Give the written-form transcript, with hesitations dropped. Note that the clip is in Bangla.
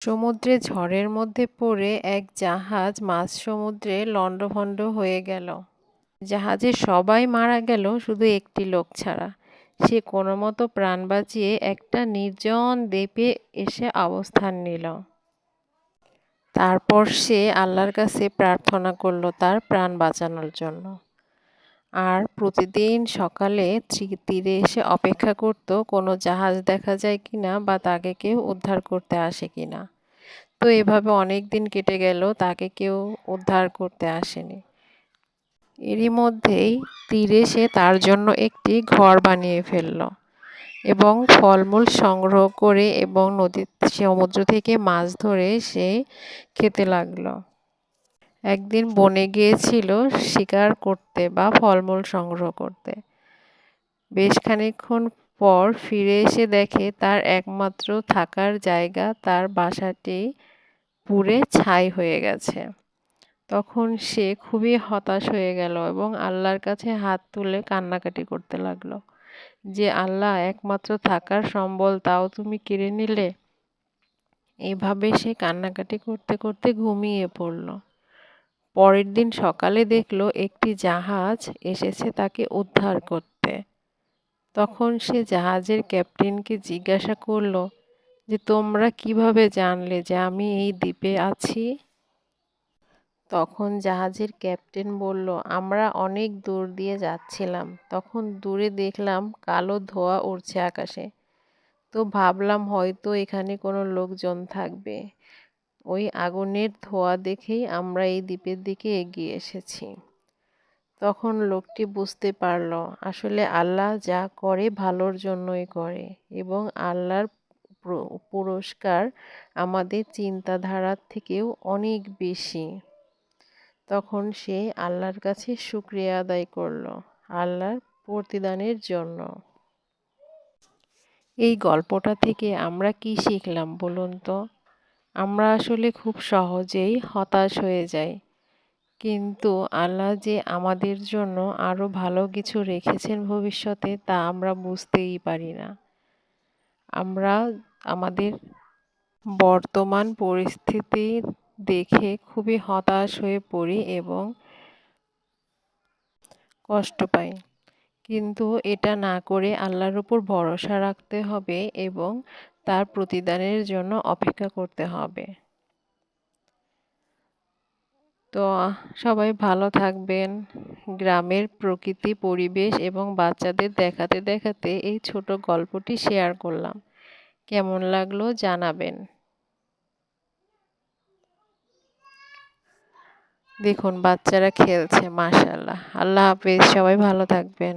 সমুদ্রে ঝড়ের মধ্যে পড়ে এক জাহাজ মাঝ সমুদ্রে লণ্ডভণ্ড হয়ে গেল। জাহাজের সবাই মারা গেল, শুধু একটি লোক ছাড়া। সে কোনোমতো প্রাণ বাঁচিয়ে একটা নির্জন দ্বীপে এসে অবস্থান নিল। তারপর সে আল্লাহর কাছে প্রার্থনা করল তার প্রাণ বাঁচানোর জন্য। আর প্রতিদিন সকালে তীরে এসে অপেক্ষা করত কোনো জাহাজ দেখা যায় কিনা বা তাকে কেউ উদ্ধার করতে আসে কিনা। তো এভাবে অনেক দিন কেটে গেল, তাকে কেউ উদ্ধার করতে আসেনি। এরই মধ্যেই তীরে সে তার জন্য একটি ঘর বানিয়ে ফেলল এবং ফলমূল সংগ্রহ করে এবং সমুদ্র থেকে মাছ ধরে সে খেতে লাগলো। একদিন বনে গিয়েছিল শিকার করতে বা ফলমূল সংগ্রহ করতে। বেশ খানিকক্ষণ পর ফিরে এসে দেখে তার একমাত্র থাকার জায়গা, তার বাসাটি পুড়ে ছাই হয়ে গেছে। তখন সে খুবই হতাশ হয়ে গেল এবং আল্লাহর কাছে হাত তুলে কান্নাকাটি করতে লাগলো যে আল্লাহ, একমাত্র থাকার সম্বল তাও তুমি কেড়ে নিলে। এভাবে সে কান্নাকাটি করতে করতে ঘুমিয়ে পড়ল। পরের দিন সকালে দেখলো একটি জাহাজ এসেছে তাকে উদ্ধার করতে। তখন সে জাহাজের ক্যাপ্টেনকে জিজ্ঞাসা করলো যে তোমরা কিভাবে জানলে যে আমি এই দ্বীপে আছি? তখন জাহাজের ক্যাপ্টেন বলল, আমরা অনেক দূর দিয়ে যাচ্ছিলাম, তখন দূরে দেখলাম কালো ধোঁয়া উড়ছে আকাশে। তো ভাবলাম হয়তো এখানে কোনো লোকজন থাকবে। ওই আগুনের ধোঁয়া দেখেই আমরা এই দ্বীপের দিকে এগিয়ে এসেছি। তখন লোকটি বুঝতে পারল আসলে আল্লাহ যা করে ভালোর জন্যই করে এবং আল্লাহর পুরস্কার আমাদের চিন্তাধারার থেকেও অনেক বেশি। তখন সে আল্লাহর কাছে শুকরিয়া আদায় করল আল্লাহর প্রতিদানের জন্য। এই গল্পটা থেকে আমরা কি শিখলাম বলুন তো? আমরা আসলে খুব সহজেই হতাশ হয়ে যাই, কিন্তু আল্লাহ যে আমাদের জন্য আরো ভালো কিছু রেখেছেন ভবিষ্যতে তা আমরা বুঝতেই পারি না। আমরা আমাদের বর্তমান পরিস্থিতি দেখে খুবই হতাশ হয়ে পড়ি এবং কষ্ট পাই। কিন্তু এটা না করে আল্লাহর উপর ভরসা রাখতে হবে এবং তার প্রতিদানের জন্য অপেক্ষা করতে হবে। তো সবাই ভালো থাকবেন। গ্রামের প্রকৃতি, পরিবেশ এবং বাচ্চাদের দেখাতে দেখাতে এই ছোট গল্পটি শেয়ার করলাম। কেমন লাগলো জানাবেন। দেখুন বাচ্চারা খেলছে, মাশাআল্লাহ। আল্লাহ হাফেজ, সবাই ভালো থাকবেন।